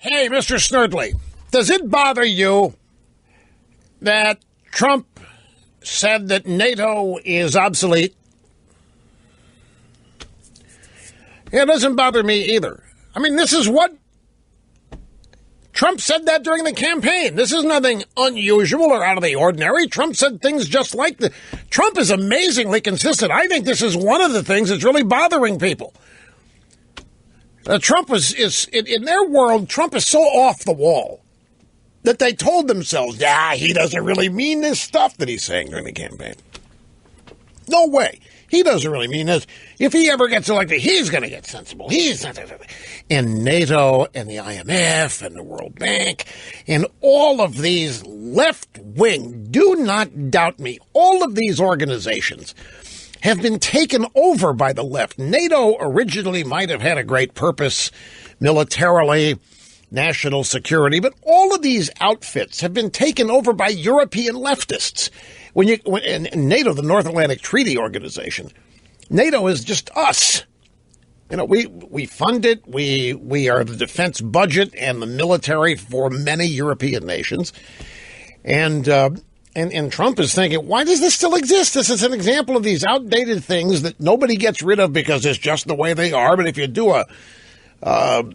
Hey, Mr. Snerdley, does it bother you that Trump said that NATO is obsolete? It doesn't bother me either. I mean, this is what Trump said that during the campaign. This is nothing unusual or out of the ordinary. Trump said things just like that. Trump is amazingly consistent. I think this is one of the things that's really bothering people. Trump is in their world, Trump is so off the wall that they told themselves, he doesn't really mean this stuff that he's saying during the campaign. No way. He doesn't really mean this. If he ever gets elected, he's going to get sensible. And NATO and the IMF and the World Bank and all of these left-wing, do not doubt me, all of these organizations have been taken over by the left. NATO originally might have had a great purpose militarily, national security, but all of these outfits have been taken over by European leftists. And NATO, the North Atlantic Treaty Organization, NATO is just us. You know, we fund it. We are the defense budget and the military for many European nations. And Trump is thinking, why does this still exist? This is an example of these outdated things that nobody gets rid of because it's just the way they are. But if you do a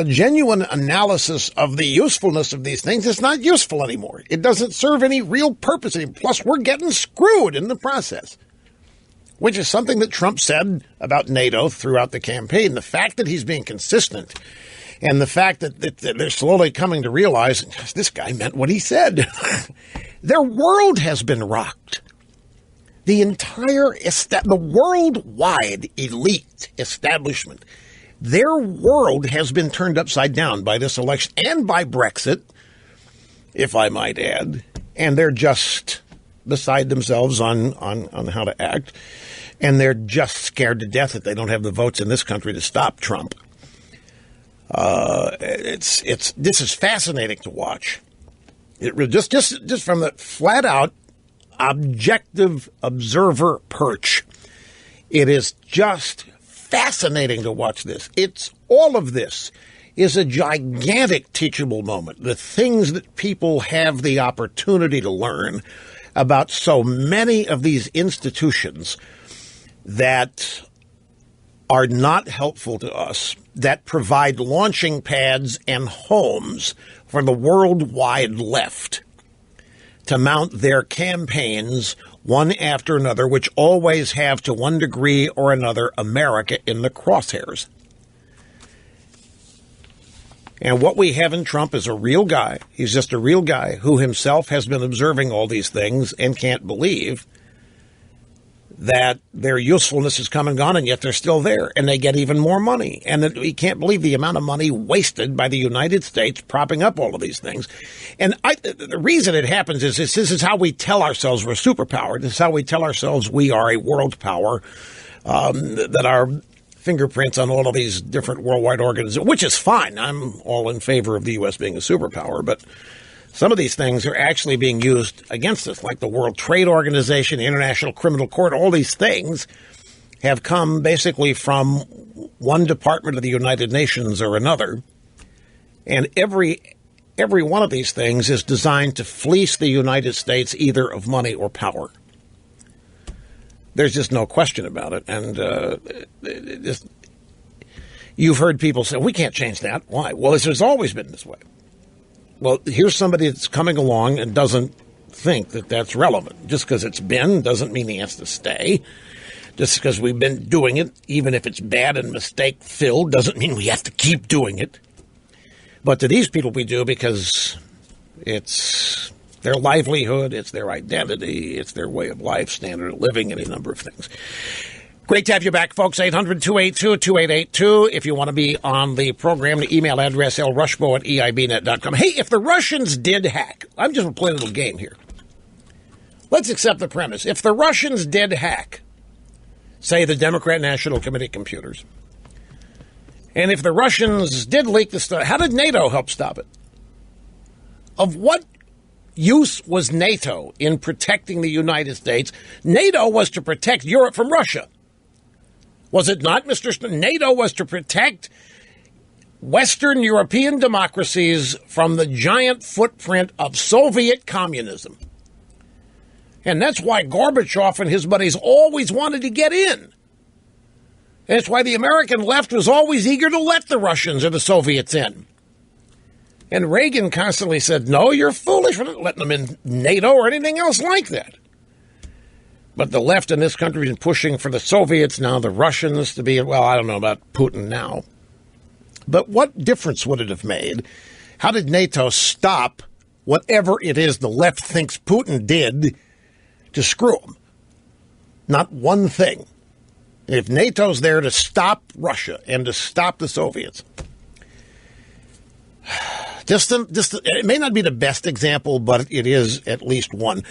genuine analysis of the usefulness of these things, it's not useful anymore. It doesn't serve any real purpose anymore. Plus, we're getting screwed in the process, which is something that Trump said about NATO throughout the campaign. The fact that he's being consistent and the fact that they're slowly coming to realize this guy meant what he said. Their world has been rocked. The entire the worldwide elite establishment, their world has been turned upside down by this election and by Brexit, if I might add. And they're just beside themselves on how to act. And they're just scared to death that they don't have the votes in this country to stop Trump. This is fascinating to watch. Just from the flat out objective observer perch, it is just fascinating to watch this. All of this is a gigantic teachable moment. The things that people have the opportunity to learn about so many of these institutions that are not helpful to us, that provide launching pads and homes for the worldwide left to mount their campaigns one after another, which always have, to one degree or another, America in the crosshairs. And what we have in Trump is a real guy. He's just a real guy who himself has been observing all these things and can't believe that their usefulness has come and gone, and yet they're still there, and they get even more money. And that he can't believe the amount of money wasted by the United States propping up all of these things. And the reason it happens is this is how we tell ourselves we're a superpower. This is how we tell ourselves we are a world power, that our fingerprints on all of these different worldwide organizations, which is fine. I'm all in favor of the U.S. being a superpower, but some of these things are actually being used against us, like the World Trade Organization, the International Criminal Court. All these things have come basically from one department of the United Nations or another. And every one of these things is designed to fleece the United States either of money or power. There's just no question about it. And you've heard people say, we can't change that. Why? Well, it's always been this way. Well, here's somebody that's coming along and doesn't think that that's relevant. Just because it's been doesn't mean he has to stay. Just because we've been doing it, even if it's bad and mistake-filled, doesn't mean we have to keep doing it. But to these people, we do because it's their livelihood, it's their identity, it's their way of life, standard of living, any number of things. Great to have you back, folks. 800-282-2882. If you want to be on the program, the email address, lrushbo@eibnet.com. Hey, if the Russians did hack, I'm just going to play a little game here. Let's accept the premise. If the Russians did hack, say, the Democrat National Committee computers, and if the Russians did leak the stuff, how did NATO help stop it? Of what use was NATO in protecting the United States? NATO was to protect Europe from Russia. Was it not, Mr. NATO was to protect Western European democracies from the giant footprint of Soviet communism. And that's why Gorbachev and his buddies always wanted to get in. And it's why the American left was always eager to let the Russians or the Soviets in. And Reagan constantly said, no, you're foolish for not letting them in NATO or anything else like that. But the left in this country is pushing for the Soviets, now the Russians to be, well, I don't know about Putin now. But what difference would it have made? How did NATO stop whatever it is the left thinks Putin did to screw them? Not one thing. If NATO's there to stop Russia and to stop the Soviets. It may not be the best example, but it is at least one.